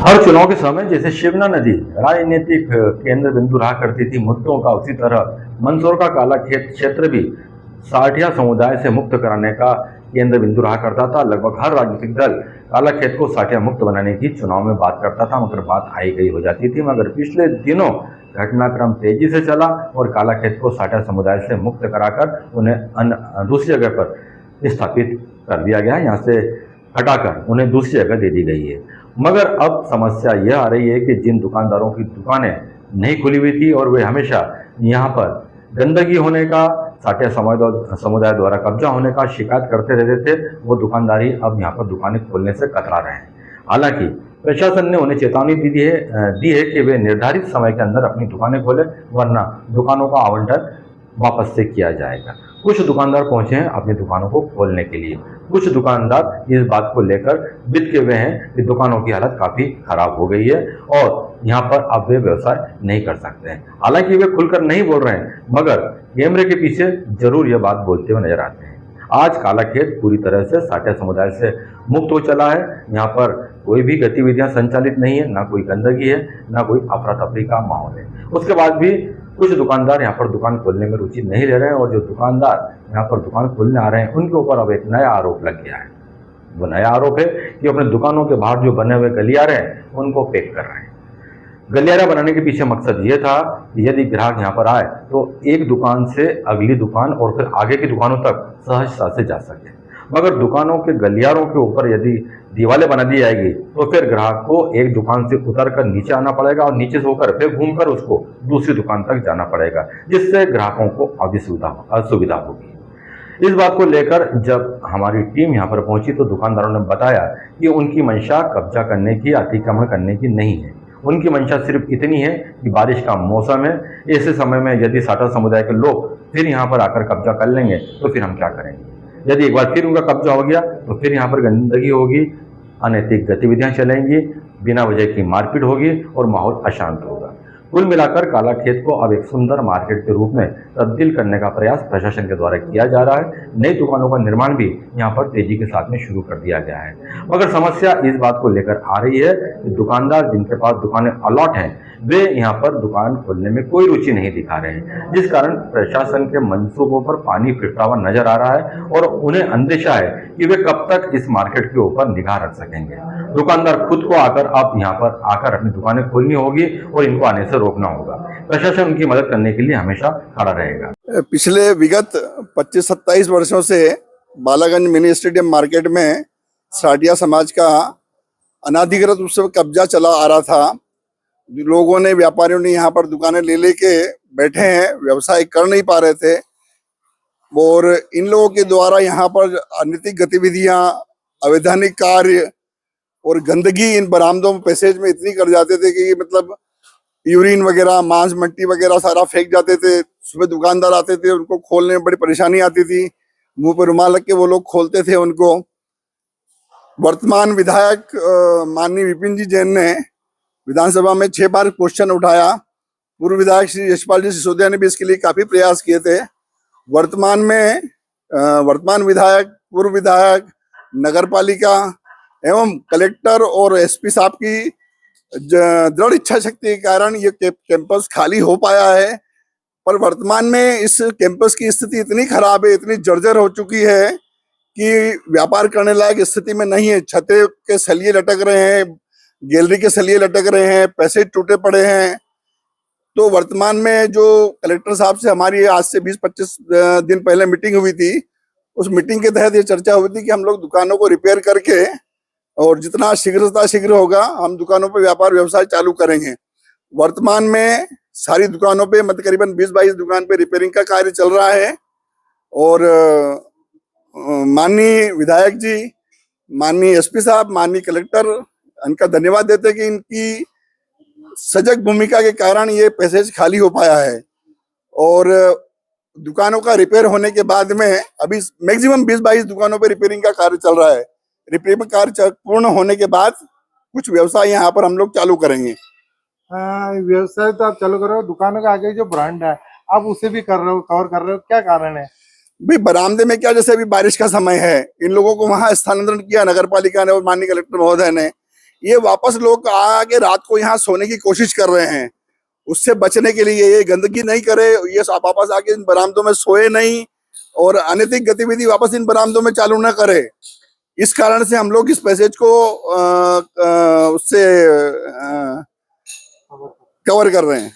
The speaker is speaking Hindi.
हर चुनाव के समय जैसे शिवना नदी राजनीतिक केंद्र बिंदु रहा करती थी मुद्दों का, उसी तरह मंदसौर का काला खेत क्षेत्र भी साठिया समुदाय से मुक्त कराने का केंद्र बिंदु रहा करता था। लगभग हर राजनीतिक दल काला खेत को साठिया मुक्त बनाने की चुनाव में बात करता था, मगर बात आई गई हो जाती थी। मगर पिछले दिनों घटनाक्रम तेजी से चला और काला खेत को साठिया समुदाय से मुक्त कराकर उन्हें दूसरी जगह पर स्थापित कर दिया गया, यहाँ से हटाकर उन्हें दूसरी जगह दे दी गई है। मगर अब समस्या यह आ रही है कि जिन दुकानदारों की दुकानें नहीं खुली हुई थी और वे हमेशा यहाँ पर गंदगी होने का, साठिया समुदाय द्वारा कब्जा होने का शिकायत करते रहते थे, वो दुकानदारी अब यहाँ पर दुकानें खोलने से कतरा रहे हैं। हालांकि प्रशासन ने उन्हें चेतावनी दी है कि वे निर्धारित समय के अंदर अपनी दुकानें खोलें, वरना दुकानों का आवंटन वापस से किया जाएगा। कुछ दुकानदार पहुंचे हैं अपनी दुकानों को खोलने के लिए। कुछ दुकानदार इस बात को लेकर बिचके हुए हैं कि दुकानों की हालत काफी खराब हो गई है और यहाँ पर अब वे व्यवसाय नहीं कर सकते हैं। हालांकि वे खुलकर नहीं बोल रहे हैं, मगर कैमरे के पीछे जरूर यह बात बोलते हुए नजर आते हैं। आज काला खेत पूरी तरह से साठिया समुदाय से मुक्त हो चला है। यहाँ पर कोई भी गतिविधियां संचालित नहीं है, ना कोई गंदगी है, ना कोई अफरा तफरी का माहौल है। उसके बाद भी कुछ दुकानदार यहाँ पर दुकान खोलने में रुचि नहीं ले रहे हैं और जो दुकानदार यहाँ पर दुकान खोलने आ रहे हैं उनके ऊपर अब एक नया आरोप लग गया है। वो नया आरोप है कि अपने दुकानों के बाहर जो बने हुए गलियारे हैं उनको पैक कर रहे हैं। गलियारा बनाने के पीछे मकसद ये था कि यदि ग्राहक यहाँ पर आए तो एक दुकान से अगली दुकान और फिर आगे की दुकानों तक सहजता से जा सके। मगर दुकानों के गलियारों के ऊपर यदि दीवारें बना दी जाएगी तो फिर ग्राहक को एक दुकान से उतरकर नीचे आना पड़ेगा और नीचे से होकर फिर घूमकर उसको दूसरी दुकान तक जाना पड़ेगा, जिससे ग्राहकों को असुविधा होगी। इस बात को लेकर जब हमारी टीम यहाँ पर पहुंची तो दुकानदारों ने बताया कि उनकी मंशा कब्जा करने की, अतिक्रमण करने की नहीं है। उनकी मंशा सिर्फ इतनी है कि बारिश का मौसम है, ऐसे समय में यदि साठिया समुदाय के लोग फिर यहाँ पर आकर कब्जा कर लेंगे तो फिर हम क्या करेंगे। यदि एक बार फिर उनका कब्जा हो गया तो फिर यहाँ पर गंदगी होगी, अनैतिक गतिविधियां चलेंगी, बिना वजह की मारपीट होगी और माहौल अशांत होगा। कुल मिलाकर काला खेत को अब एक सुंदर मार्केट के रूप में तब्दील करने का प्रयास प्रशासन के द्वारा किया जा रहा है। नई दुकानों का निर्माण भी यहाँ पर तेजी के साथ में शुरू कर दिया गया है। मगर समस्या इस बात को लेकर आ रही है कि दुकानदार जिनके पास दुकानें अलॉट हैं वे यहाँ पर दुकान खोलने में कोई रुचि नहीं दिखा रहे हैं, जिस कारण प्रशासन के मंसूबों पर पानी फिरता हुआ नजर आ रहा है और उन्हें अंदेशा है कि वे कब तक इस मार्केट के ऊपर निगाह रख सकेंगे। दुकानदार खुद को अब यहाँ पर आकर अपनी दुकानें खोलनी होगी और इनको आने से रोकना होगा। प्रशासन उनकी मदद करने के लिए हमेशा खड़ा रहेगा। पिछले विगत 25-27 वर्षों से बालागंज मिनी स्टेडियम मार्केट में साठिया समाज का अनाधिकृत रूप से कब्जा चला आ रहा था। लोगों ने, व्यापारियों ने यहाँ पर दुकानें ले लेके बैठे हैं, व्यवसाय कर नहीं पा रहे थे और इन लोगों के द्वारा यहाँ पर अनैतिक गतिविधियां, अवैधानिक कार्य और गंदगी इन बरामदों में, पैसेज में इतनी कर जाते थे कि मतलब यूरिन वगैरह, मांस मट्टी वगैरह सारा फेंक जाते थे। सुबह दुकानदार आते थे, उनको खोलने में बड़ी परेशानी आती थी, मुंह पर रुमाल रख के वो लोग खोलते थे उनको। वर्तमान विधायक माननीय विपिन जी जैन ने विधानसभा में 6 बार क्वेश्चन उठाया। पूर्व विधायक श्री यशपाल जी सिसोदिया ने भी इसके लिए काफी प्रयास किए थे। वर्तमान विधायक, पूर्व विधायक, नगर पालिका एवं कलेक्टर और एसपी साहब की दृढ़ इच्छा शक्ति के कारण ये कैंपस खाली हो पाया है। पर वर्तमान में इस कैंपस की स्थिति इतनी खराब है, इतनी जर्जर हो चुकी है कि व्यापार करने लायक स्थिति में नहीं है। छतें के सलिए लटक रहे हैं, गैलरी के सलिए लटक रहे हैं, पैसे टूटे पड़े हैं। तो वर्तमान में जो कलेक्टर साहब से हमारी आज से 20-25 दिन पहले मीटिंग हुई थी, उस मीटिंग के तहत ये चर्चा हुई थी कि हम लोग दुकानों को रिपेयर करके और जितना शीघ्र होगा हम दुकानों पे व्यापार व्यवसाय चालू करेंगे। वर्तमान में सारी दुकानों पे मतलब करीबन 20-22 दुकान पे रिपेयरिंग का कार्य चल रहा है और माननीय विधायक जी, माननीय एसपी साहब, माननीय कलेक्टर, इनका धन्यवाद देते हैं कि इनकी सजग भूमिका के कारण ये पैसेज खाली हो पाया है। और दुकानों का रिपेयर होने के बाद में अभी मैक्सिमम 20-22 दुकानों पे रिपेयरिंग का कार्य चल रहा है। रिपेयरिंग कार्य पूर्ण होने के बाद कुछ व्यवसाय यहाँ पर हम लोग चालू करेंगे। व्यवसाय तो आप चालू कर रहे हो, दुकानों के आगे जो ब्रांड है आप उसे भी कर रहे हो, कवर कर रहे हो, क्या कारण है? भाई बरामदे में क्या, जैसे अभी बारिश का समय है, इन लोगों को वहां स्थानांतरण किया नगर पालिका ने और माननीय कलेक्टर महोदय ने। ये वापस लोग आके रात को यहाँ सोने की कोशिश कर रहे हैं। उससे बचने के लिए ये गंदगी नहीं करे, ये वापस आके इन बरामदों में सोए नहीं और अनैतिक गतिविधि वापस इन बरामदों में चालू न करे। इस कारण से हम लोग इस पैसेज को उससे कवर कर रहे हैं।